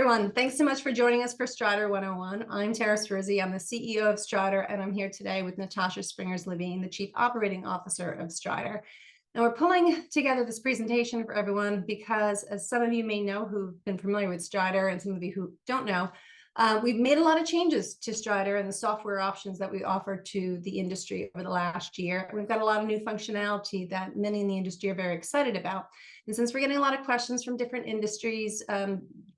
everyone. Thanks so much for joining us for Strider 101. I'm Tara Srizzi. I'm the CEO of Strider, and I'm here today with Natasha Springers-Levine, the Chief Operating Officer of Strider. And we're pulling together this presentation for everyone because, as some of you may know who've been familiar with Strider and some of you who don't know, we've made a lot of changes to Strider and the software options that we offer to the industry over the last year. We've got a lot of new functionality that many in the industry are very excited about. And since we're getting a lot of questions from different industries,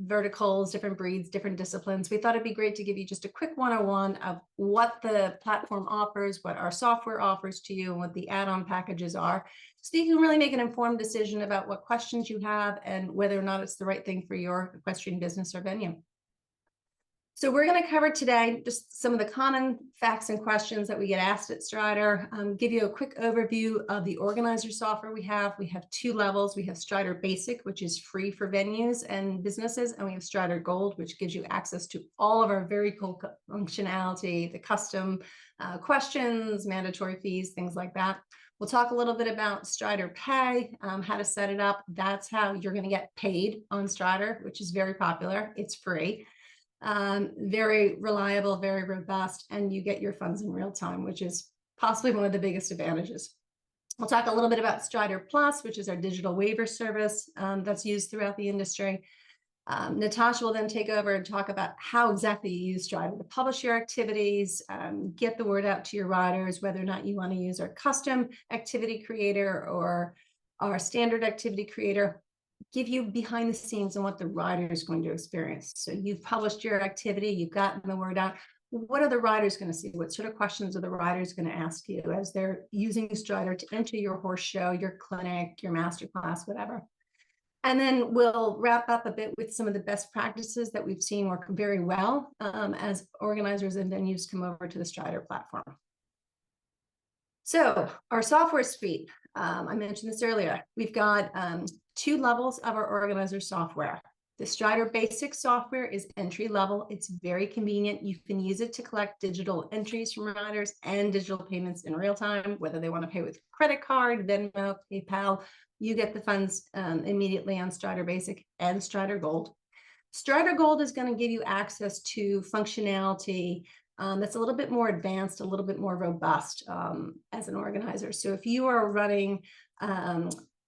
verticals, different breeds, different disciplines, we thought it'd be great to give you just a quick 101 of what the platform offers, what our software offers to you, and what the add-on packages are, so you can really make an informed decision about what questions you have and whether or not it's the right thing for your equestrian business or venue. So we're going to cover today just some of the common facts and questions that we get asked at Strider, give you a quick overview of the organizer software we have. We have two levels. We have Strider Basic, which is free for venues and businesses, and we have Strider Gold, which gives you access to all of our very cool functionality, the custom questions, mandatory fees, things like that. We'll talk a little bit about Strider Pay, how to set it up. That's how you're going to get paid on Strider, which is very popular. It's free. Very reliable, very robust, and you get your funds in real time, which is possibly one of the biggest advantages. We'll talk a little bit about Strider Plus, which is our digital waiver service that's used throughout the industry. Natasha will then take over and talk about how exactly you use Strider to publish your activities, get the word out to your riders, whether or not you want to use our custom activity creator or our standard activity creator. Give you behind the scenes on what the rider is going to experience. So you've published your activity, you've gotten the word out. What are the riders going to see? What sort of questions are the riders going to ask you as they're using Strider to enter your horse show, your clinic, your masterclass, whatever? And then we'll wrap up a bit with some of the best practices that we've seen work very well as organizers and venues come over to the Strider platform. So our software suite, I mentioned this earlier, we've got two levels of our organizer software. The Strider Basic software is entry level. It's very convenient. You can use it to collect digital entries from riders and digital payments in real time, whether they want to pay with credit card, Venmo, PayPal. You get the funds immediately on Strider Basic and Strider Gold. Strider Gold is going to give you access to functionality that's a little bit more advanced, a little bit more robust as an organizer. So if you are running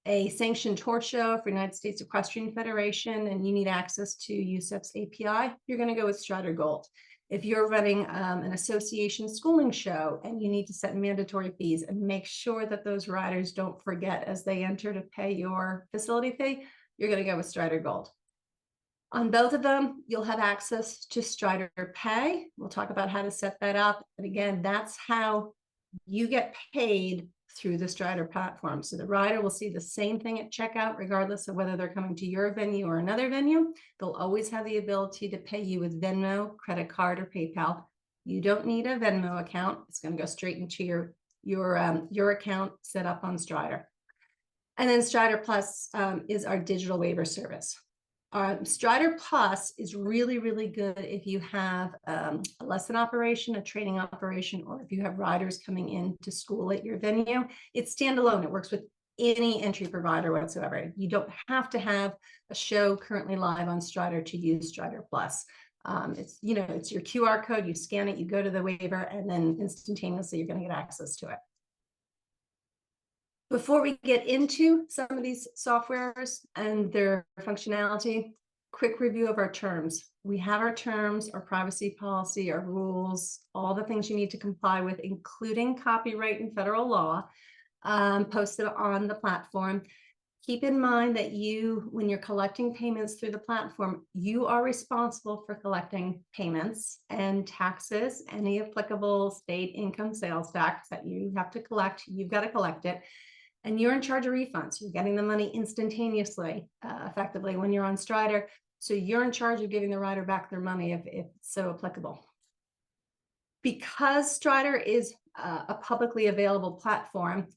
a sanctioned horse show for United States Equestrian Federation and you need access to USEF's API, you're going to go with Strider Gold. If you're running an association schooling show and you need to set mandatory fees and make sure that those riders don't forget as they enter to pay your facility fee, you're going to go with Strider Gold. On both of them, you'll have access to Strider Pay. We'll talk about how to set that up. And again, that's how you get paid through the Strider platform. So the rider will see the same thing at checkout, regardless of whether they're coming to your venue or another venue. They'll always have the ability to pay you with Venmo, credit card, or PayPal. You don't need a Venmo account. It's going to go straight into your account set up on Strider. And then Strider Plus is our digital waiver service. Strider Plus is really, really good if you have a lesson operation, a training operation, or if you have riders coming in to school at your venue. It's standalone. It works with any entry provider whatsoever. You don't have to have a show currently live on Strider to use Strider Plus. It's your QR code. You scan it, you go to the waiver, and then instantaneously you're going to get access to it. Before we get into some of these softwares and their functionality, quick review of our terms. We have our terms, our privacy policy, our rules, all the things you need to comply with, including copyright and federal law, posted on the platform. Keep in mind that when you're collecting payments through the platform, you are responsible for collecting payments and taxes, any applicable state income sales tax that you have to collect. You've got to collect it. And you're in charge of refunds. You're getting the money instantaneously, effectively, when you're on Strider. So you're in charge of giving the rider back their money if it's so applicable. Because Strider is a publicly available platform,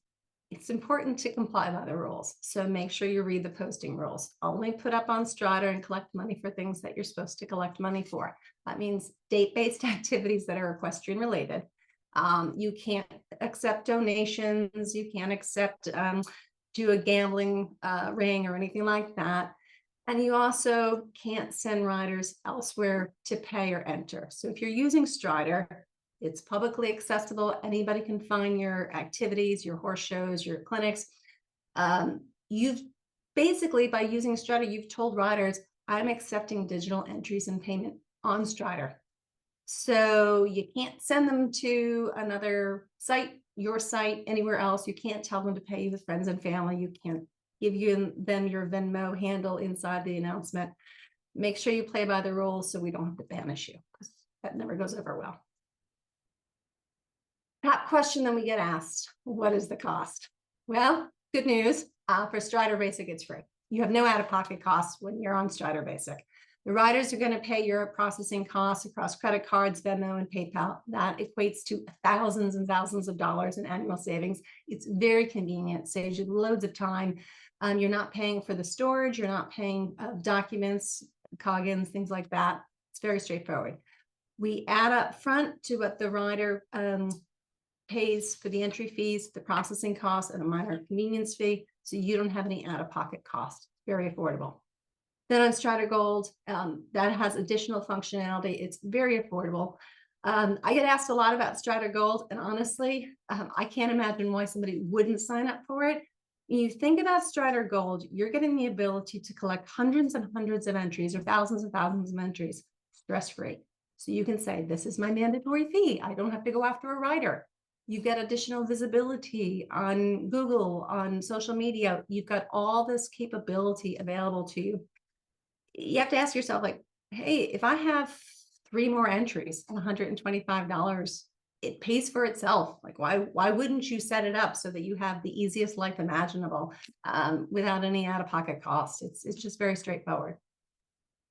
it's important to comply by the rules. So make sure you read the posting rules. Only put up on Strider and collect money for things that you're supposed to collect money for. That means date-based activities that are equestrian related. You can't accept donations. You can't accept, do a gambling ring or anything like that. And you also can't send riders elsewhere to pay or enter. So if you're using Strider, it's publicly accessible. Anybody can find your activities, your horse shows, your clinics. You've basically, by using Strider, you've told riders, I'm accepting digital entries and payment on Strider. So you can't send them to another site, your site, anywhere else. You can't tell them to pay you with friends and family. You can't give them your Venmo handle inside the announcement. Make sure you play by the rules so we don't have to banish you, because that never goes over well. Top question that we get asked, what is the cost? Well, good news, for Strider Basic, it's free. You have no out-of-pocket costs when you're on Strider Basic. The riders are going to pay your processing costs across credit cards, Venmo, and PayPal. That equates to thousands and thousands of dollars in annual savings. It's very convenient, saves you loads of time. You're not paying for the storage. You're not paying documents, Coggins, things like that. It's very straightforward. We add up front to what the rider pays for the entry fees, the processing costs, and a minor convenience fee. So you don't have any out-of-pocket cost. Very affordable. Then on Strider Gold, that has additional functionality. It's very affordable. I get asked a lot about Strider Gold, and honestly, I can't imagine why somebody wouldn't sign up for it. When you think about Strider Gold, you're getting the ability to collect hundreds and hundreds of entries or thousands and thousands of entries stress-free. So you can say, this is my mandatory fee. I don't have to go after a rider. You've got additional visibility on Google, on social media. You've got all this capability available to you. You have to ask yourself, like, hey, if I have 3 more entries at $125, it pays for itself. Like, why wouldn't you set it up so that you have the easiest life imaginable without any out-of-pocket cost? It's just very straightforward.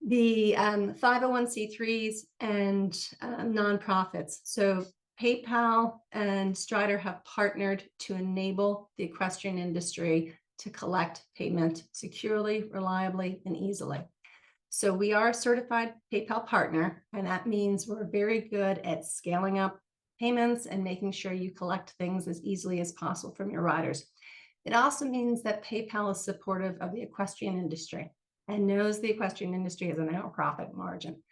The 501c3s and nonprofits. So PayPal and Strider have partnered to enable the equestrian industry to collect payment securely, reliably, and easily. So we are a certified PayPal partner, and that means we're very good at scaling up payments and making sure you collect things as easily as possible from your riders. It also means that PayPal is supportive of the equestrian industry and knows the equestrian industry has a narrow profit margin.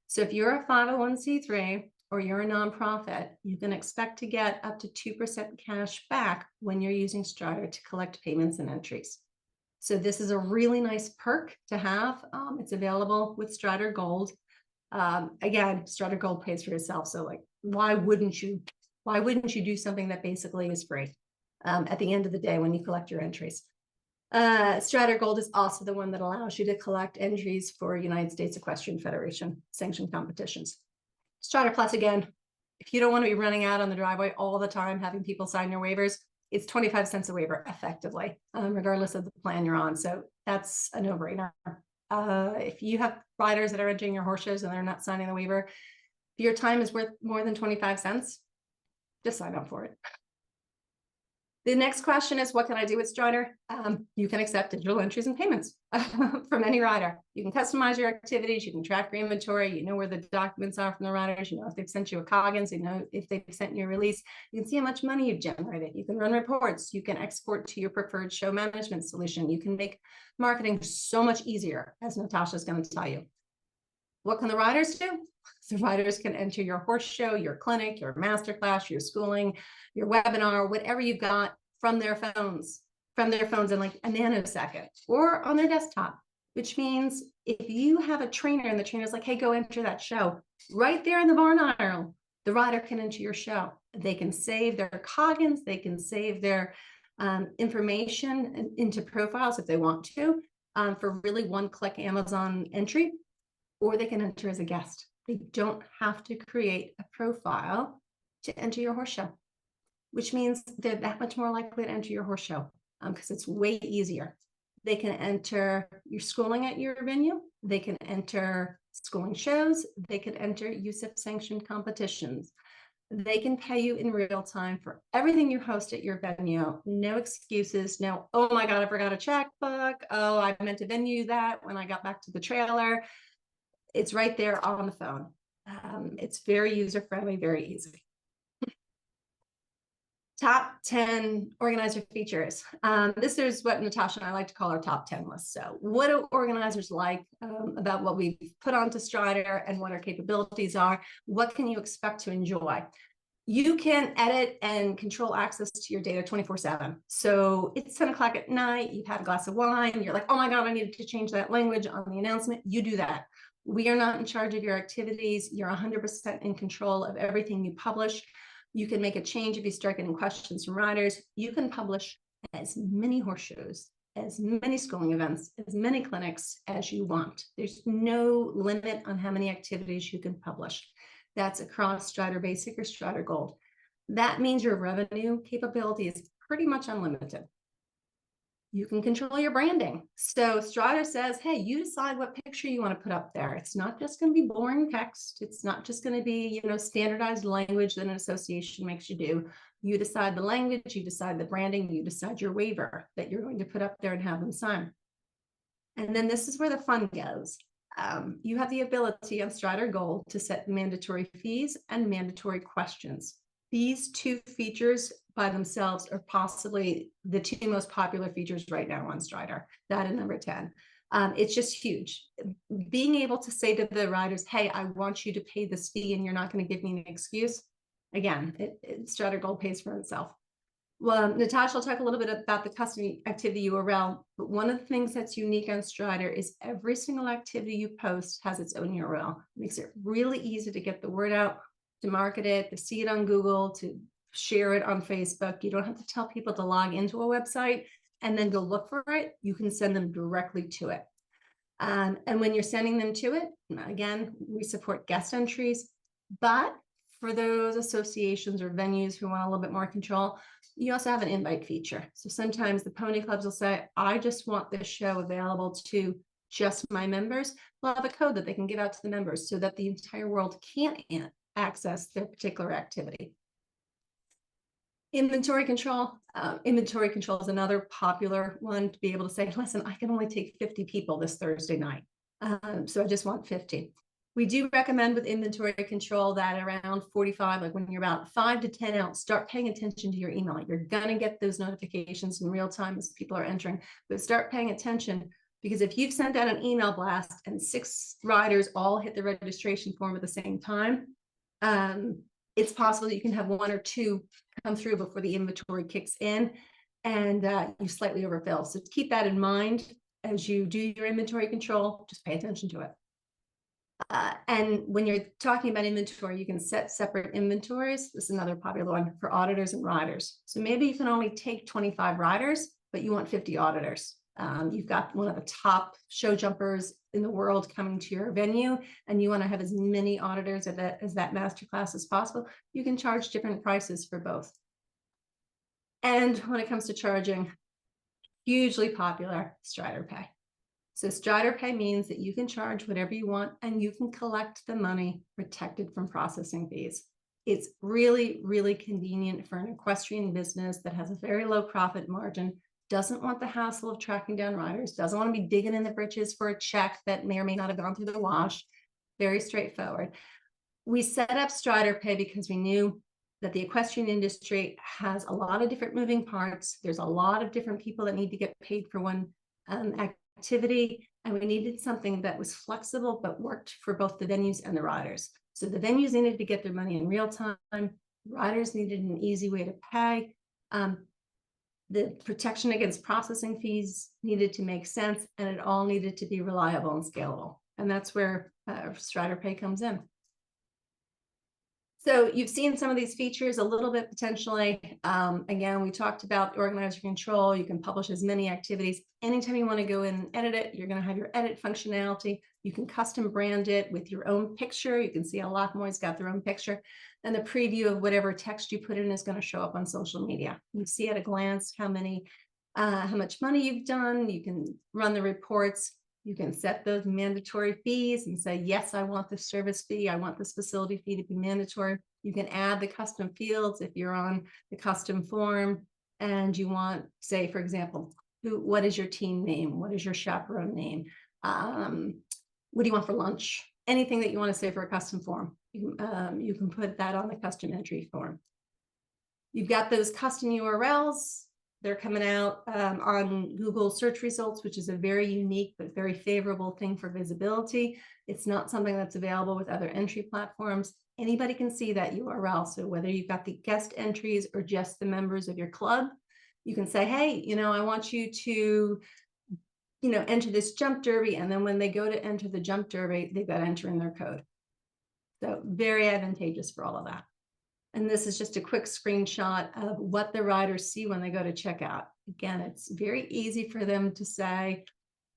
So if you're a 501c3 or you're a nonprofit, you can expect to get up to 2% cash back when you're using Strider to collect payments and entries. So this is a really nice perk to have. It's available with Strider Gold. Again, Strider Gold pays for itself. So like, why wouldn't you do something that basically is free at the end of the day when you collect your entries? Strider Gold is also the one that allows you to collect entries for United States Equestrian Federation sanctioned competitions. Strider Plus, again, if you don't want to be running out on the driveway all the time, having people sign your waivers, it's 25 cents a waiver effectively, regardless of the plan you're on. So that's a no-brainer. If you have riders that are entering your horse shows and they're not signing the waiver, if your time is worth more than 25 cents, just sign up for it. The next question is, what can I do with Strider? You can accept digital entries and payments from any rider. You can customize your activities. You can track your inventory. You know where the documents are from the riders. You know if they've sent you a Coggins. You know if they've sent you a release. You can see how much money you've generated. You can run reports. You can export to your preferred show management solution. You can make marketing so much easier, as Natasha's going to tell you. What can the riders do? The riders can enter your horse show, your clinic, your masterclass, your schooling, your webinar, whatever you've got from their phones in like a nanosecond or on their desktop, which means if you have a trainer and the trainer's like, hey, go enter that show, right there in the barn aisle, the rider can enter your show. They can save their Coggins, they can save their information into profiles if they want to for really one-click Amazon entry, or they can enter as a guest. They don't have to create a profile to enter your horse show, which means they're that much more likely to enter your horse show because it's way easier. They can enter your schooling at your venue. They can enter schooling shows. They can enter USEF sanctioned competitions. They can pay you in real time for everything you host at your venue. No excuses. No, oh my God, I forgot a checkbook. Oh, I meant to venue that when I got back to the trailer. It's right there on the phone. It's very user-friendly, very easy. Top 10 organizer features. This is what Natasha and I like to call our top 10 list. So what do organizers like about what we've put onto Strider and what our capabilities are? What can you expect to enjoy? You can edit and control access to your data 24/7. So it's 10 o'clock at night, you've had a glass of wine, you're like, oh my God, I needed to change that language on the announcement. You do that. We are not in charge of your activities. You're 100% in control of everything you publish. You can make a change if you start getting questions from riders. You can publish as many horse shows, as many schooling events, as many clinics as you want. There's no limit on how many activities you can publish. That's across Strider Basic or Strider Gold. That means your revenue capability is pretty much unlimited. You can control your branding. So Strider says, hey, you decide what picture you want to put up there. It's not just going to be boring text. It's not just going to be, standardized language that an association makes you do. You decide the language, you decide the branding, you decide your waiver that you're going to put up there and have them sign. And then this is where the fun goes. You have the ability on Strider Gold to set mandatory fees and mandatory questions. These two features by themselves are possibly the two most popular features right now on Strider, that and number 10. It's just huge. Being able to say to the riders, hey, I want you to pay this fee and you're not going to give me an excuse. Again, Strider Gold pays for itself. Well, Natasha will talk a little bit about the custom activity URL, but one of the things that's unique on Strider is every single activity you post has its own URL. It makes it really easy to get the word out, to market it, to see it on Google, to share it on Facebook. You don't have to tell people to log into a website and then go look for it. You can send them directly to it. And when you're sending them to it, again, we support guest entries, but for those associations or venues who want a little bit more control, you also have an invite feature. So sometimes the pony clubs will say, I just want this show available to just my members. We'll have a code that they can give out to the members so that the entire world can't access their particular activity. Inventory control. Inventory control is another popular one to be able to say, listen, I can only take 50 people this Thursday night. So I just want 50. We do recommend with inventory control that around 45, like when you're about 5 to 10 out, start paying attention to your email. You're going to get those notifications in real time as people are entering, but start paying attention, because if you've sent out an email blast and 6 riders all hit the registration form at the same time, it's possible that you can have 1 or 2 come through before the inventory kicks in and you slightly overfill. So keep that in mind as you do your inventory control. Just pay attention to it. And when you're talking about inventory, you can set separate inventories. This is another popular one for auditors and riders. So maybe you can only take 25 riders, but you want 50 auditors. You've got one of the top show jumpers in the world coming to your venue, and you want to have as many auditors as that masterclass as possible. You can charge different prices for both. And when it comes to charging, hugely popular, Strider Pay. So Strider Pay means that you can charge whatever you want and you can collect the money protected from processing fees. It's really, really convenient for an equestrian business that has a very low profit margin, doesn't want the hassle of tracking down riders, doesn't want to be digging in the britches for a check that may or may not have gone through the wash. Very straightforward. We set up Strider Pay because we knew that the equestrian industry has a lot of different moving parts. There's a lot of different people that need to get paid for one activity, and we needed something that was flexible but worked for both the venues and the riders. So the venues needed to get their money in real time. Riders needed an easy way to pay. The protection against processing fees needed to make sense, and it all needed to be reliable and scalable. And that's where Strider Pay comes in. So you've seen some of these features a little bit potentially. Again, we talked about organizer control. You can publish as many activities. Anytime you want to go in and edit it, you're going to have your edit functionality. You can custom brand it with your own picture. You can see a lot more has got their own picture. And the preview of whatever text you put in is going to show up on social media. You see at a glance how much money you've done. You can run the reports. You can set those mandatory fees and say, yes, I want this service fee. I want this facility fee to be mandatory. You can add the custom fields if you're on the custom form and you want, say, for example, what is your team name? What is your chaperone name? What do you want for lunch? Anything that you want to say for a custom form, you can put that on the custom entry form. You've got those custom URLs. They're coming out on Google search results, which is a very unique but very favorable thing for visibility. It's not something that's available with other entry platforms. Anybody can see that URL. So whether you've got the guest entries or just the members of your club, you can say, hey, I want you to, enter this jump derby. And then when they go to enter the jump derby, they've got to enter in their code. So very advantageous for all of that. And this is just a quick screenshot of what the riders see when they go to checkout. Again, it's very easy for them to say,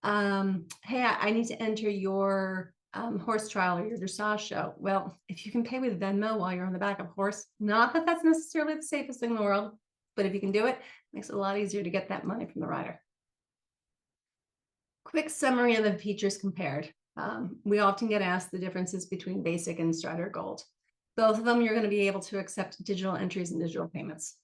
hey, I need to enter your horse trial or your dressage show. Well, if you can pay with Venmo while you're on the back of a horse, not that that's necessarily the safest thing in the world, but if you can do it, it makes it a lot easier to get that money from the rider. Quick summary of the features compared. We often get asked the differences between Basic and Strider Gold. Both of them, you're going to be able to accept digital entries and digital payments.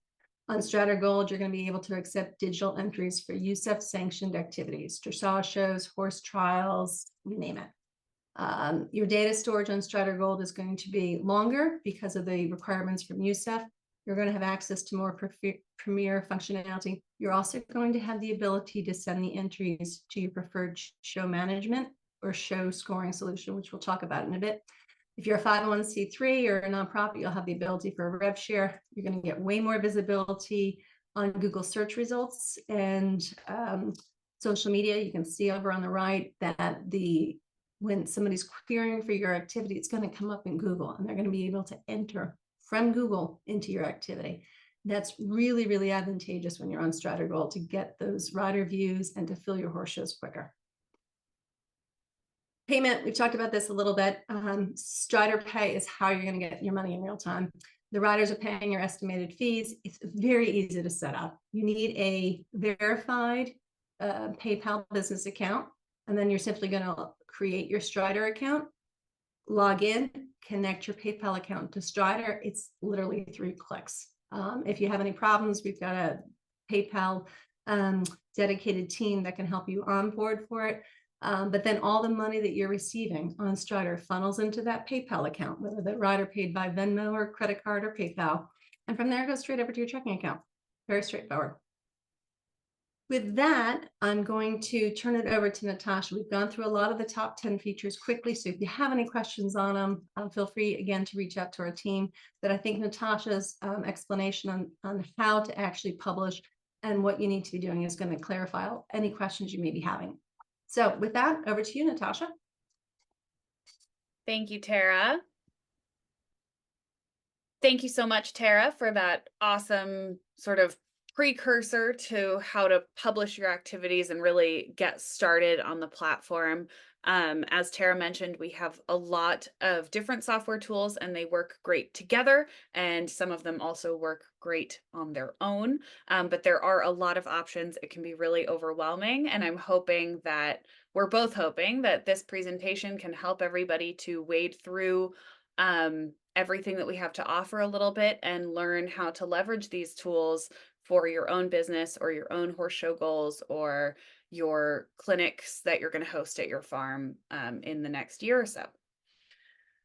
On Strider Gold, you're going to be able to accept digital entries for USEF sanctioned activities, dressage shows, horse trials, you name it. Your data storage on Strider Gold is going to be longer because of the requirements from USEF. You're going to have access to more premier functionality. You're also going to have the ability to send the entries to your preferred show management or show scoring solution, which we'll talk about in a bit. If you're a 501c3 or a nonprofit, you'll have the ability for a rev share. You're going to get way more visibility on Google search results and social media. You can see over on the right that when somebody's querying for your activity, it's going to come up in Google, and they're going to be able to enter from Google into your activity. That's really, really advantageous when you're on Strider Gold to get those rider views and to fill your horse shows quicker. Payment, we've talked about this a little bit. Strider Pay is how you're going to get your money in real time. The riders are paying your estimated fees. It's very easy to set up. You need a verified PayPal business account, and then you're simply going to create your Strider account, log in, connect your PayPal account to Strider. It's literally 3 clicks. If you have any problems, we've got a PayPal dedicated team that can help you onboard for it. But then all the money that you're receiving on Strider funnels into that PayPal account, whether the rider paid by Venmo or credit card or PayPal. And from there, it goes straight over to your checking account. Very straightforward. With that, I'm going to turn it over to Natasha. We've gone through a lot of the top 10 features quickly. So if you have any questions on them, feel free, again, to reach out to our team. But I think Natasha's explanation on how to actually publish and what you need to be doing is going to clarify any questions you may be having. So with that, over to you, Natasha. Thank you, Tara. Thank you so much, Tara, for that awesome sort of precursor to how to publish your activities and really get started on the platform. As Tara mentioned, we have a lot of different software tools and they work great together, and some of them also work great on their own. But there are a lot of options. It can be really overwhelming, and we're both hoping that this presentation can help everybody to wade through everything that we have to offer a little bit and learn how to leverage these tools for your own business or your own horse show goals or your clinics that you're going to host at your farm in the next year or so.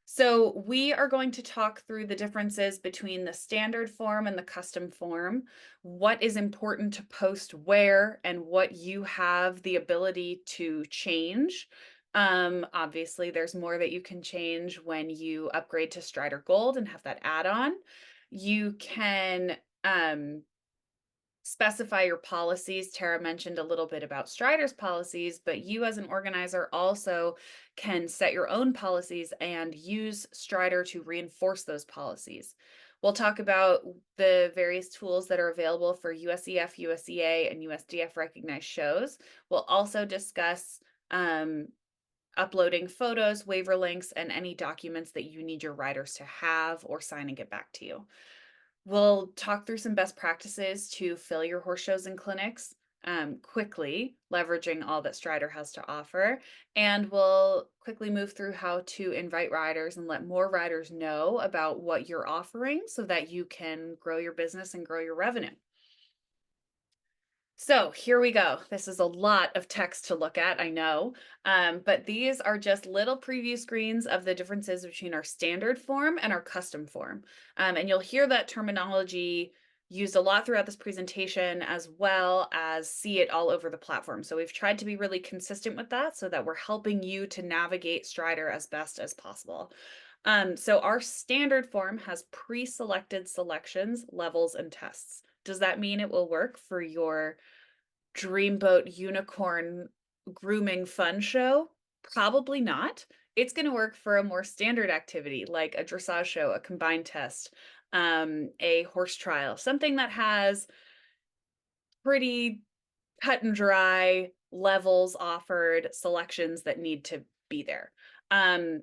So we are going to talk through the differences between the standard form and the custom form, what is important to post where, and what you have the ability to change. Obviously, there's more that you can change when you upgrade to Strider Gold and have that add-on. You can specify your policies. Tara mentioned a little bit about Strider's policies, but you as an organizer also can set your own policies and use Strider to reinforce those policies. We'll talk about the various tools that are available for USEF, USEA, and USDF-recognized shows. We'll also discuss uploading photos, waiver links, and any documents that you need your riders to have or sign and get back to you. We'll talk through some best practices to fill your horse shows and clinics quickly, leveraging all that Strider has to offer. And we'll quickly move through how to invite riders and let more riders know about what you're offering so that you can grow your business and grow your revenue. So here we go. This is a lot of text to look at, I know, but these are just little preview screens of the differences between our standard form and our custom form. And you'll hear that terminology used a lot throughout this presentation, as well as see it all over the platform. So we've tried to be really consistent with that so that we're helping you to navigate Strider as best as possible. So our standard form has pre-selected selections, levels, and tests. Does that mean it will work for your dreamboat unicorn grooming fun show? Probably not. It's going to work for a more standard activity like a dressage show, a combined test, a horse trial, something that has pretty cut and dry levels offered, selections that need to be there.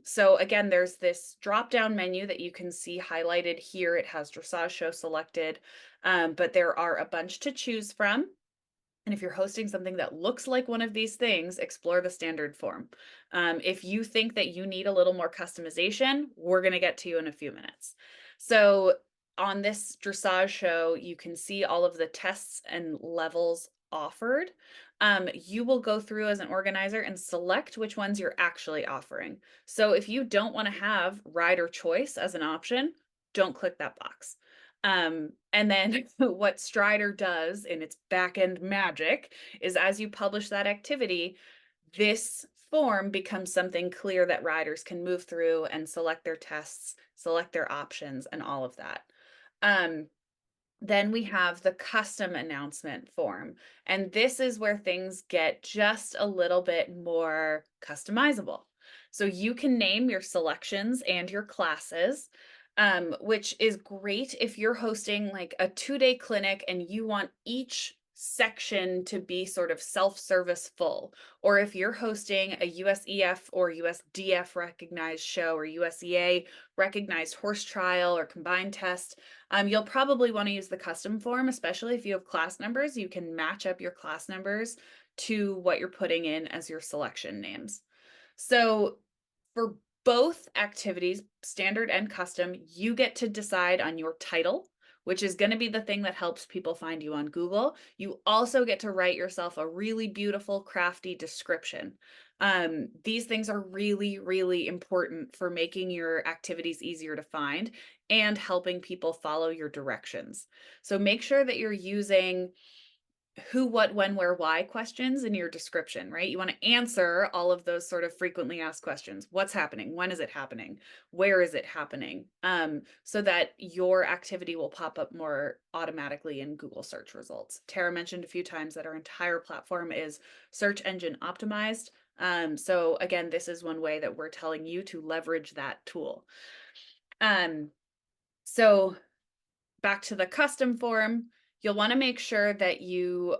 So again, there's this drop down menu that you can see highlighted here. It has dressage show selected, but there are a bunch to choose from. And if you're hosting something that looks like one of these things, explore the standard form. If you think that you need a little more customization, we're going to get to you in a few minutes. So on this dressage show, you can see all of the tests and levels offered. You will go through as an organizer and select which ones you're actually offering. So if you don't want to have rider choice as an option, don't click that box. And then what Strider does in its back-end magic is as you publish that activity, this form becomes something clear that riders can move through and select their tests, select their options, and all of that. Then we have the custom announcement form, and this is where things get just a little bit more customizable. So you can name your selections and your classes, which is great if you're hosting like a 2-day clinic and you want each section to be sort of self-service full, or if you're hosting a USEF or USDF recognized show or USEA recognized horse trial or combined test. You'll probably want to use the custom form, especially if you have class numbers. You can match up your class numbers to what you're putting in as your selection names. So for both activities, standard and custom, you get to decide on your title, which is going to be the thing that helps people find you on Google. You also get to write yourself a really beautiful, crafty description. These things are really, really important for making your activities easier to find and helping people follow your directions. So make sure that you're using who, what, when, where, why questions in your description, right? You want to answer all of those sort of frequently asked questions. What's happening? When is it happening? Where is it happening? So that your activity will pop up more automatically in Google search results. Tara mentioned a few times that our entire platform is search engine optimized. So again, this is one way that we're telling you to leverage that tool. So back to the custom form, you'll want to make sure that you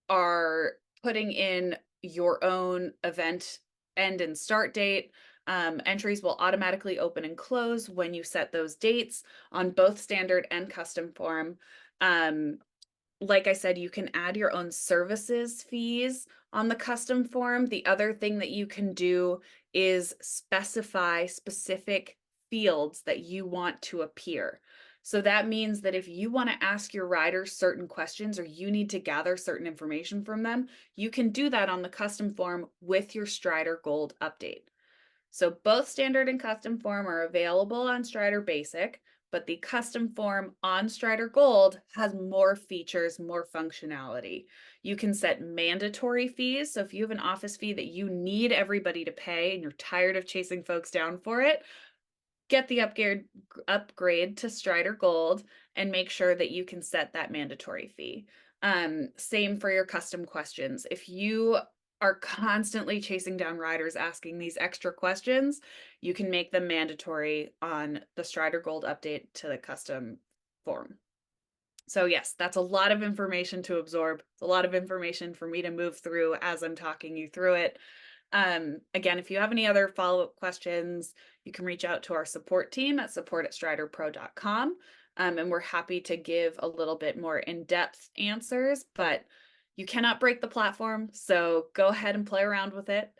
are putting in your own event end and start date. Entries will automatically open and close when you set those dates on both standard and custom form. Like I said, you can add your own services fees on the custom form. The other thing that you can do is specify specific fields that you want to appear. So that means that if you want to ask your riders certain questions or you need to gather certain information from them, you can do that on the custom form with your Strider Gold update. So both standard and custom form are available on Strider Basic, but the custom form on Strider Gold has more features, more functionality. You can set mandatory fees. So if you have an office fee that you need everybody to pay and you're tired of chasing folks down for it, get the upgrade to Strider Gold and make sure that you can set that mandatory fee. Same for your custom questions. If you are constantly chasing down riders asking these extra questions, you can make them mandatory on the Strider Gold update to the custom form. So yes, that's a lot of information to absorb. It's a lot of information for me to move through as I'm talking you through it. Again, if you have any other follow-up questions, you can reach out to our support team at support@striderpro.com. And we're happy to give a little bit more in-depth answers, but you cannot break the platform. So go ahead and play around with it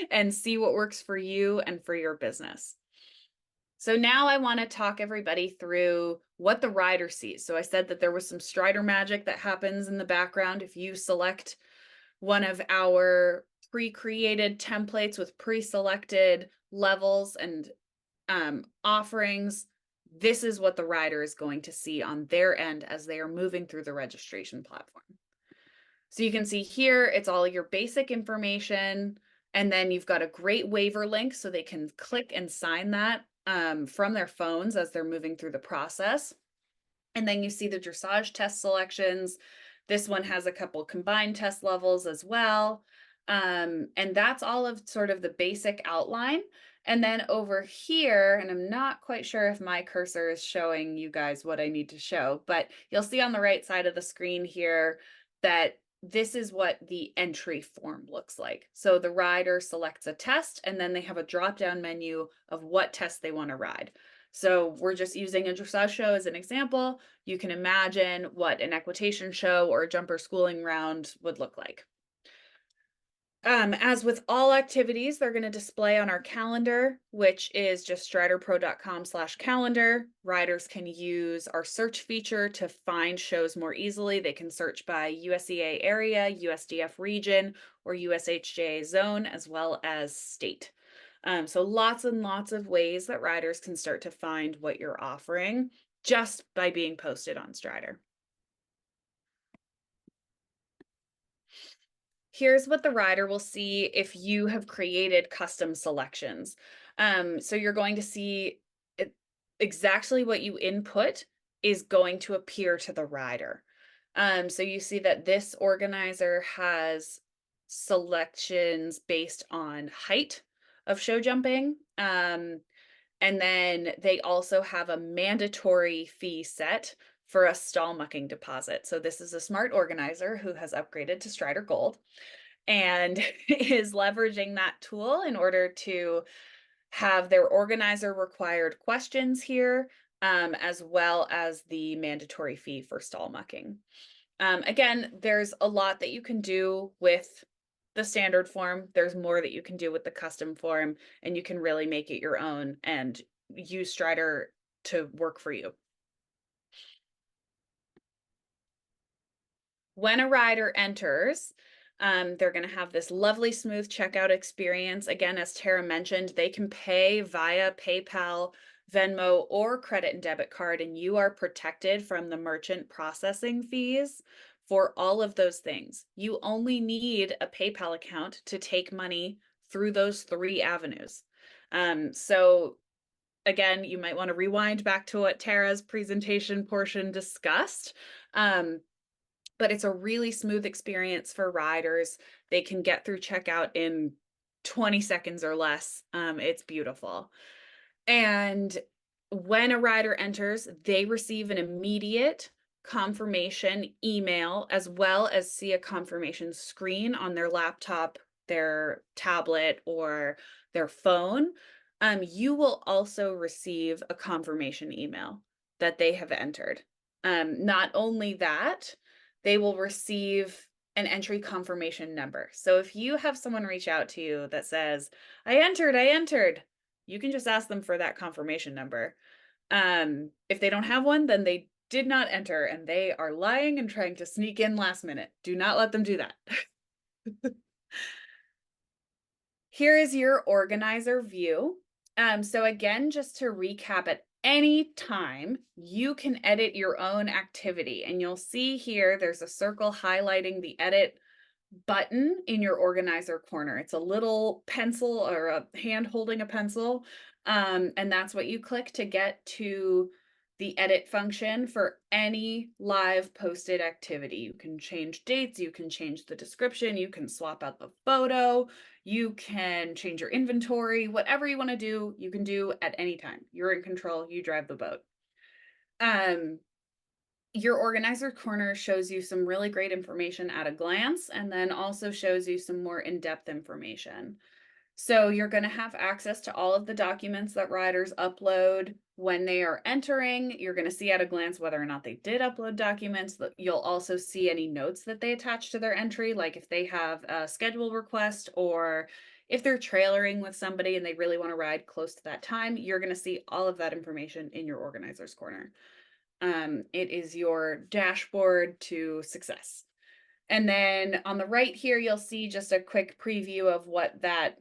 and see what works for you and for your business. So now I want to talk everybody through what the rider sees. So I said that there was some Strider magic that happens in the background. If you select one of our pre-created templates with pre-selected levels and offerings, this is what the rider is going to see on their end as they are moving through the registration platform. So you can see here, it's all your basic information, and then you've got a great waiver link so they can click and sign that from their phones as they're moving through the process. And then you see the dressage test selections. This one has a couple combined test levels as well. And that's all of sort of the basic outline. And then over here, and I'm not quite sure if my cursor is showing you guys what I need to show, but you'll see on the right side of the screen here that this is what the entry form looks like. So the rider selects a test, and then they have a drop-down menu of what test they want to ride. So we're just using a dressage show as an example. You can imagine what an equitation show or a jumper schooling round would look like. As with all activities, they're going to display on our calendar, which is just striderpro.com/calendar. Riders can use our search feature to find shows more easily. They can search by USEA area, USDF region, or USHJA zone, as well as state. So lots and lots of ways that riders can start to find what you're offering just by being posted on Strider. Here's what the rider will see if you have created custom selections. So you're going to see exactly what you input is going to appear to the rider. So you see that this organizer has selections based on height of show jumping. And then they also have a mandatory fee set for a stall mucking deposit. So this is a smart organizer who has upgraded to Strider Gold and is leveraging that tool in order to have their organizer required questions here, as well as the mandatory fee for stall mucking. Again, there's a lot that you can do with the standard form. There's more that you can do with the custom form, and you can really make it your own and use Strider to work for you. When a rider enters, they're going to have this lovely smooth checkout experience. Again, as Tara mentioned, they can pay via PayPal, Venmo, or credit and debit card, and you are protected from the merchant processing fees for all of those things. You only need a PayPal account to take money through those 3 avenues. So again, you might want to rewind back to what Tara's presentation portion discussed. But it's a really smooth experience for riders. They can get through checkout in 20 seconds or less. It's beautiful. And when a rider enters, they receive an immediate confirmation email, as well as see a confirmation screen on their laptop, their tablet, or their phone. You will also receive a confirmation email that they have entered. Not only that, they will receive an entry confirmation number. So if you have someone reach out to you that says, I entered, you can just ask them for that confirmation number. If they don't have one, then they did not enter and they are lying and trying to sneak in last minute. Do not let them do that. Here is your organizer view. So again, just to recap, at any time you can edit your own activity, and you'll see here there's a circle highlighting the edit button in your organizer corner. It's a little pencil or a hand holding a pencil, and that's what you click to get to the edit function for any live posted activity. You can change dates, you can change the description, you can swap out the photo, you can change your inventory, whatever you want to do, you can do at any time. You're in control, you drive the boat. Your organizer corner shows you some really great information at a glance, and then also shows you some more in-depth information. So you're going to have access to all of the documents that riders upload when they are entering. You're going to see at a glance whether or not they did upload documents. You'll also see any notes that they attach to their entry, like if they have a schedule request or if they're trailering with somebody and they really want to ride close to that time. You're going to see all of that information in your organizer's corner. It is your dashboard to success. And then on the right here, you'll see just a quick preview of what that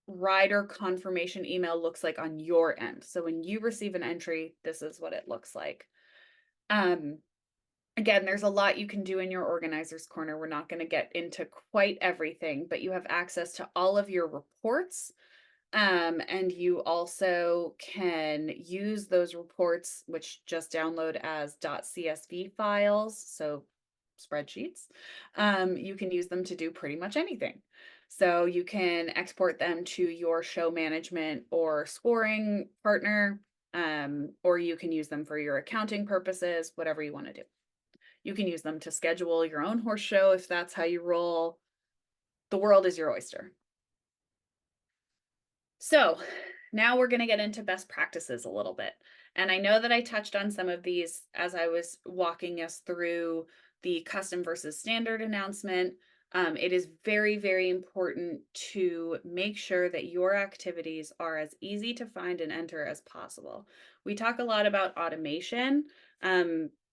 rider confirmation email looks like on your end. So when you receive an entry, this is what it looks like. Again, there's a lot you can do in your organizer's corner. We're not going to get into quite everything, but you have access to all of your reports. And you also can use those reports, which just download as .csv files, so spreadsheets. You can use them to do pretty much anything. So you can export them to your show management or scoring partner, or you can use them for your accounting purposes, whatever you want to do. You can use them to schedule your own horse show if that's how you roll. The world is your oyster. So now we're going to get into best practices a little bit. And I know that I touched on some of these as I was walking us through the custom versus standard announcement. It is very, very important to make sure that your activities are as easy to find and enter as possible. We talk a lot about automation.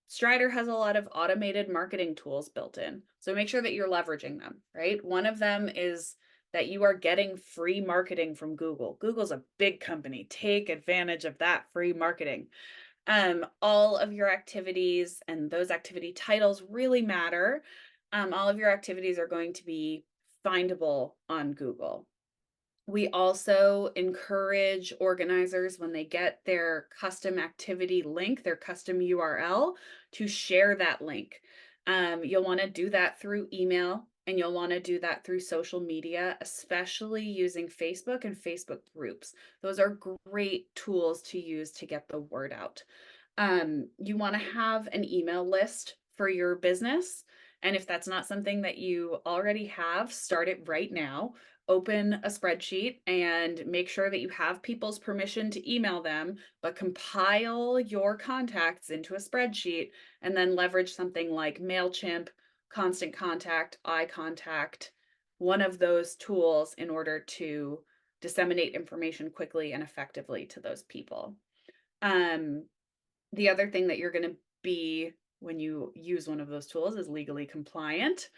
Strider has a lot of automated marketing tools built in. So make sure that you're leveraging them, right? One of them is that you are getting free marketing from Google. Google's a big company. Take advantage of that free marketing. All of your activities and those activity titles really matter. All of your activities are going to be findable on Google. We also encourage organizers when they get their custom activity link, their custom URL, to share that link. You'll want to do that through email, and you'll want to do that through social media, especially using Facebook and Facebook groups. Those are great tools to use to get the word out. You want to have an email list for your business. And if that's not something that you already have, start it right now. Open a spreadsheet and make sure that you have people's permission to email them, but compile your contacts into a spreadsheet and then leverage something like MailChimp, Constant Contact, iContact, one of those tools in order to disseminate information quickly and effectively to those people. The other thing that you're going to be when you use one of those tools is legally compliant.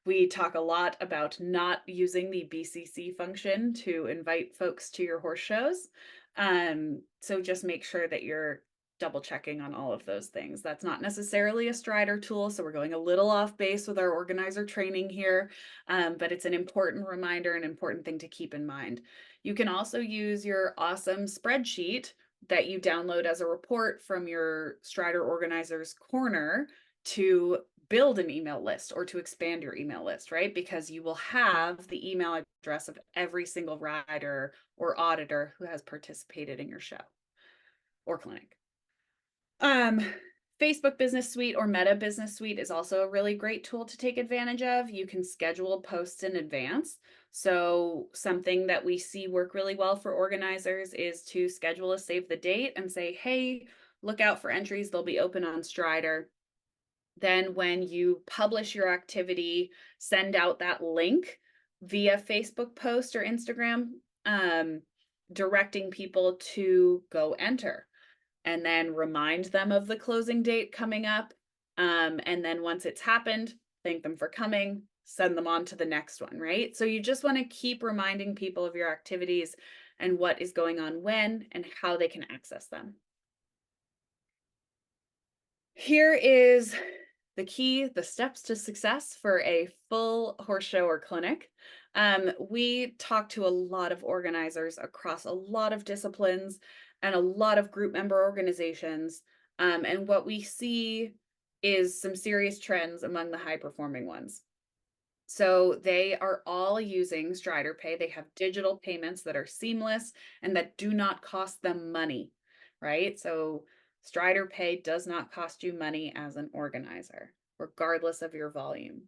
We talk a lot about not using the BCC function to invite folks to your horse shows. So just make sure that you're double checking on all of those things. That's not necessarily a Strider tool, so we're going a little off base with our organizer training here, but it's an important reminder, an important thing to keep in mind. You can also use your awesome spreadsheet that you download as a report from your Strider Organizer's Corner to build an email list or to expand your email list, right? Because you will have the email address of every single rider or auditor who has participated in your show or clinic. Facebook Business Suite or Meta Business Suite is also a really great tool to take advantage of. You can schedule posts in advance. So something that we see work really well for organizers is to schedule a save the date and say, hey, look out for entries. They'll be open on Strider. Then when you publish your activity, send out that link via Facebook post or Instagram, directing people to go enter. And then remind them of the closing date coming up. And then once it's happened, thank them for coming, send them on to the next one, right? So you just want to keep reminding people of your activities and what is going on when and how they can access them. Here is the key, the steps to success for a full horse show or clinic. We talk to a lot of organizers across a lot of disciplines and a lot of group member organizations. And what we see is some serious trends among the high performing ones. So they are all using Strider Pay. They have digital payments that are seamless and that do not cost them money, right? So Strider Pay does not cost you money as an organizer, regardless of your volume.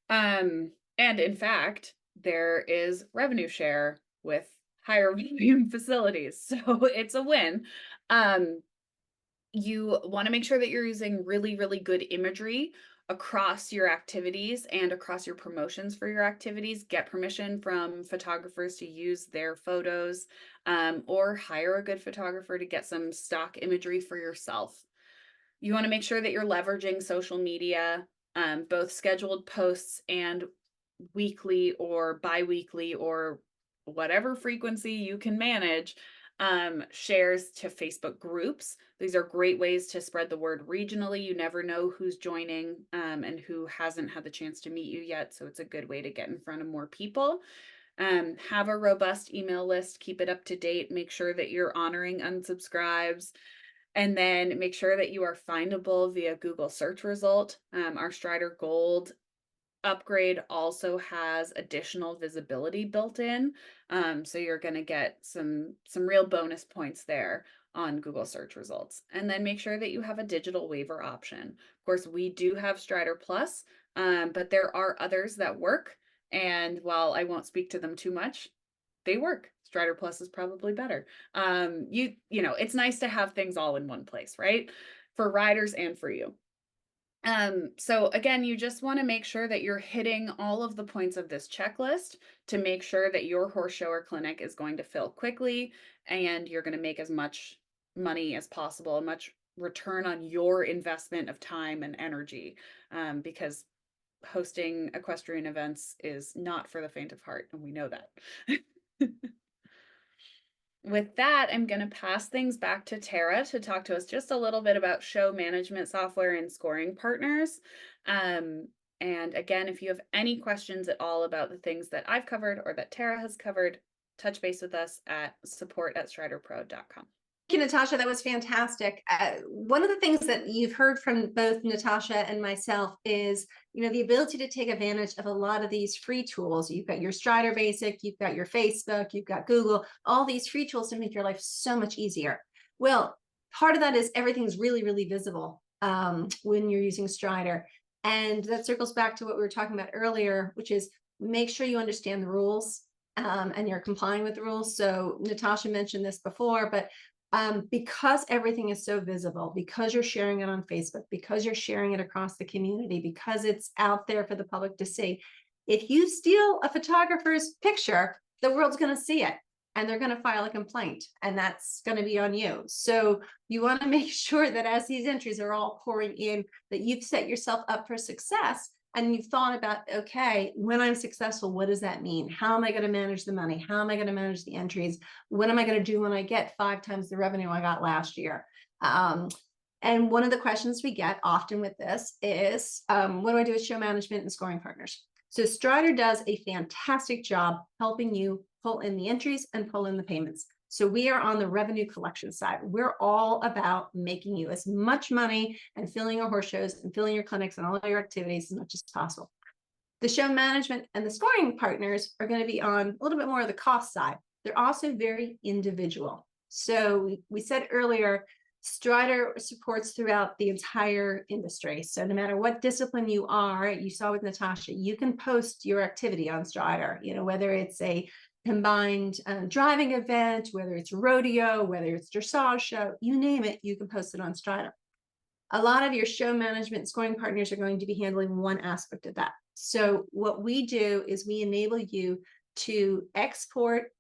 And in fact, there is revenue share with higher volume facilities. So it's a win. You want to make sure that you're using really, really good imagery across your activities and across your promotions for your activities. Get permission from photographers to use their photos, or hire a good photographer to get some stock imagery for yourself. You want to make sure that you're leveraging social media, both scheduled posts and weekly or bi-weekly or whatever frequency you can manage, shares to Facebook groups. These are great ways to spread the word regionally. You never know who's joining and who hasn't had the chance to meet you yet. So it's a good way to get in front of more people. Have a robust email list, keep it up to date, make sure that you're honoring unsubscribes, and then make sure that you are findable via Google search result. Our Strider Gold upgrade also has additional visibility built in. So you're going to get some real bonus points there on Google search results. And then make sure that you have a digital waiver option. Of course, we do have Strider Plus, but there are others that work. And while I won't speak to them too much, they work. Strider Plus is probably better. You know, it's nice to have things all in one place, right? For riders and for you. So again, you just want to make sure that you're hitting all of the points of this checklist to make sure that your horse show or clinic is going to fill quickly and you're going to make as much money as possible, as much return on your investment of time and energy, because hosting equestrian events is not for the faint of heart, and we know that. With that, I'm going to pass things back to Tara to talk to us just a little bit about show management software and scoring partners. And again, if you have any questions at all about the things that I've covered or that Tara has covered, touch base with us at support@striderpro.com. Thank you, Natasha. That was fantastic. One of the things that you've heard from both Natasha and myself is, the ability to take advantage of a lot of these free tools. You've got your Strider Basic, you've got your Facebook, you've got Google, all these free tools to make your life so much easier. Well, part of that is everything's really, really visible when you're using Strider. And that circles back to what we were talking about earlier, which is make sure you understand the rules and you're complying with the rules. So Natasha mentioned this before, but because everything is so visible, because you're sharing it on Facebook, because you're sharing it across the community, because it's out there for the public to see, if you steal a photographer's picture, the world's going to see it and they're going to file a complaint, and that's going to be on you. So you want to make sure that as these entries are all pouring in, that you've set yourself up for success. And you've thought about, okay, when I'm successful, what does that mean? How am I going to manage the money? How am I going to manage the entries? What am I going to do when I get 5 times the revenue I got last year? And one of the questions we get often with this is, what do I do with show management and scoring partners? So Strider does a fantastic job helping you pull in the entries and pull in the payments. So we are on the revenue collection side. We're all about making you as much money and filling your horse shows and filling your clinics and all of your activities as much as possible. The show management and the scoring partners are going to be on a little bit more of the cost side. They're also very individual. So we said earlier, Strider supports throughout the entire industry. So no matter what discipline you are, you saw with Natasha, you can post your activity on Strider, whether it's a combined driving event, whether it's rodeo, whether it's dressage show, you name it, you can post it on Strider. A lot of your show management scoring partners are going to be handling one aspect of that. So what we do is we enable you to export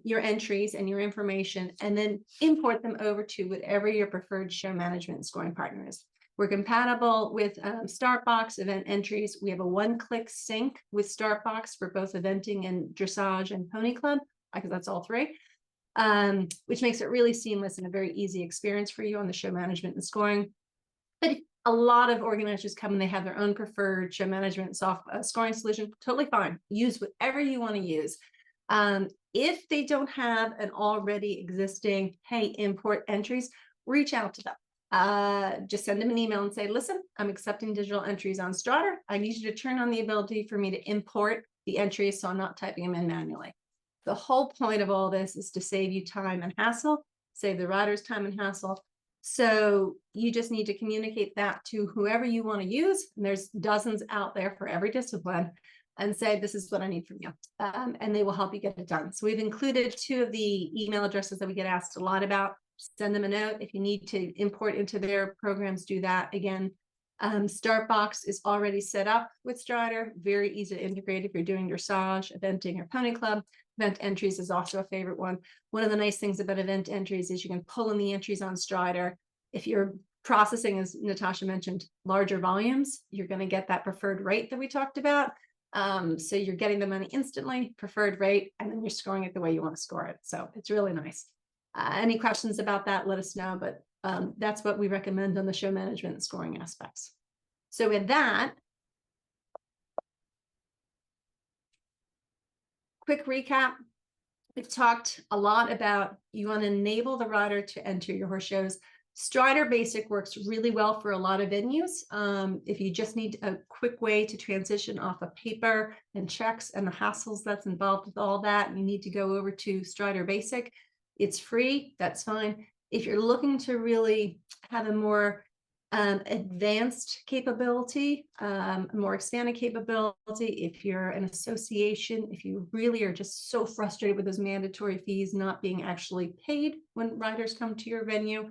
your entries and your information and then import them over to whatever your preferred show management and scoring partner is. We're compatible with Startbox event entries. We have a one-click sync with Startbox for both eventing and dressage and pony club, because that's all three, which makes it really seamless and a very easy experience for you on the show management and scoring. But a lot of organizers come and they have their own preferred show management scoring solution. Totally fine. Use whatever you want to use. If they don't have an already existing, hey, import entries, reach out to them. Just send them an email and say, listen, I'm accepting digital entries on Strider. I need you to turn on the ability for me to import the entries so I'm not typing them in manually. The whole point of all this is to save you time and hassle, save the riders time and hassle. So you just need to communicate that to whoever you want to use. And there's dozens out there for every discipline, and say, this is what I need from you. And they will help you get it done. So we've included 2 of the email addresses that we get asked a lot about. Send them a note. If you need to import into their programs, do that. Again, Startbox is already set up with Strider. Very easy to integrate if you're doing dressage, eventing, or pony club. Event entries is also a favorite one. One of the nice things about event entries is you can pull in the entries on Strider. If you're processing, as Natasha mentioned, larger volumes, you're going to get that preferred rate that we talked about. So you're getting the money instantly, preferred rate, and then you're scoring it the way you want to score it. So it's really nice. Any questions about that, let us know. But that's what we recommend on the show management and scoring aspects. So with that, quick recap. We've talked a lot about you want to enable the rider to enter your horse shows. Strider Basic works really well for a lot of venues. If you just need a quick way to transition off of paper and checks and the hassles that's involved with all that, you need to go over to Strider Basic. It's free, that's fine. If you're looking to really have a more advanced capability, a more expanded capability, if you're an association, if you really are just so frustrated with those mandatory fees not being actually paid when riders come to your venue,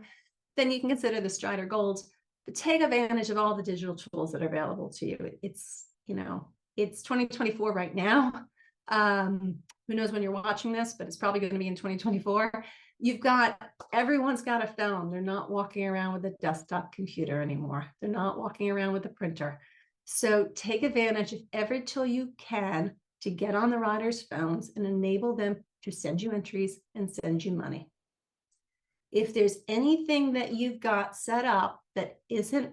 then you can consider the Strider Gold, but take advantage of all the digital tools that are available to you. It's, you know, it's 2024 right now. Who knows when you're watching this, but it's probably going to be in 2024. Everyone's got a phone. They're not walking around with a desktop computer anymore. They're not walking around with a printer. So take advantage of every tool you can to get on the riders' phones and enable them to send you entries and send you money. If there's anything that you've got set up that is in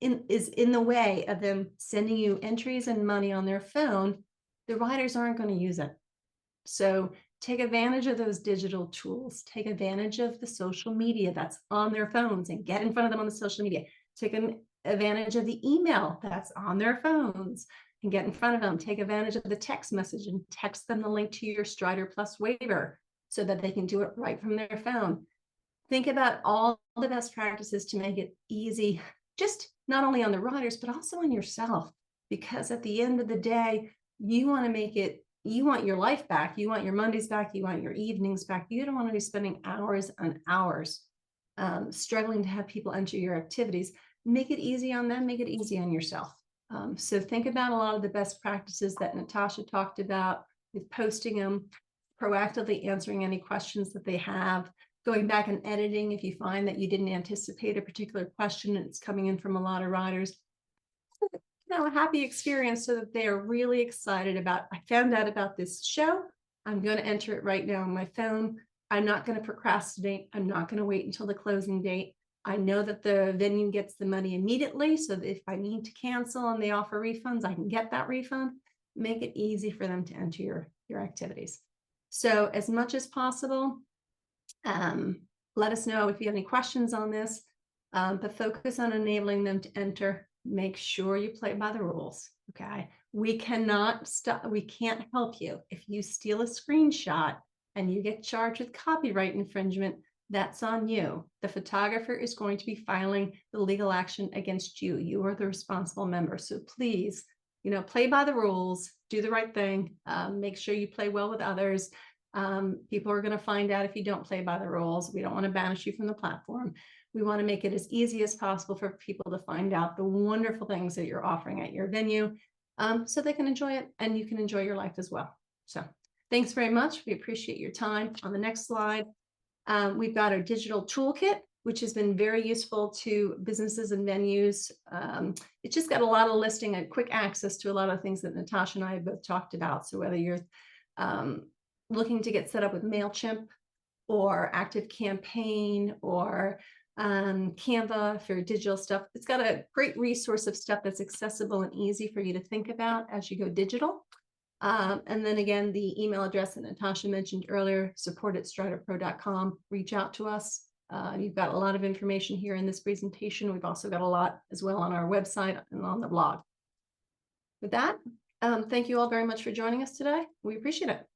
the way of them sending you entries and money on their phone, the riders aren't going to use it. So take advantage of those digital tools. Take advantage of the social media that's on their phones and get in front of them on the social media. Take advantage of the email that's on their phones and get in front of them. Take advantage of the text message and text them the link to your Strider Plus waiver so that they can do it right from their phone. Think about all the best practices to make it easy, just not only on the riders, but also on yourself. Because at the end of the day, you want to make it, you want your life back. You want your Mondays back. You want your evenings back. You don't want to be spending hours and hours struggling to have people enter your activities. Make it easy on them. Make it easy on yourself. So think about a lot of the best practices that Natasha talked about with posting them, proactively answering any questions that they have, going back and editing if you find that you didn't anticipate a particular question and it's coming in from a lot of riders. A happy experience so that they are really excited about, I found out about this show. I'm going to enter it right now on my phone. I'm not going to procrastinate. I'm not going to wait until the closing date. I know that the venue gets the money immediately, so that if I need to cancel and they offer refunds, I can get that refund. Make it easy for them to enter your activities. So as much as possible, let us know if you have any questions on this, but focus on enabling them to enter. Make sure you play by the rules. Okay. We cannot stop. We can't help you. If you steal a screenshot and you get charged with copyright infringement, that's on you. The photographer is going to be filing the legal action against you. You are the responsible member. So please, play by the rules, do the right thing. Make sure you play well with others. People are going to find out if you don't play by the rules. We don't want to banish you from the platform. We want to make it as easy as possible for people to find out the wonderful things that you're offering at your venue, so they can enjoy it and you can enjoy your life as well. So thanks very much. We appreciate your time. On the next slide, we've got our digital toolkit, which has been very useful to businesses and venues. It's just got a lot of listing and quick access to a lot of things that Natasha and I have both talked about. So whether you're looking to get set up with MailChimp or ActiveCampaign or Canva for digital stuff, it's got a great resource of stuff that's accessible and easy for you to think about as you go digital. And then again, the email address that Natasha mentioned earlier, support@striderpro.com. Reach out to us. You've got a lot of information here in this presentation. We've also got a lot as well on our website and on the blog. With that, thank you all very much for joining us today. We appreciate it.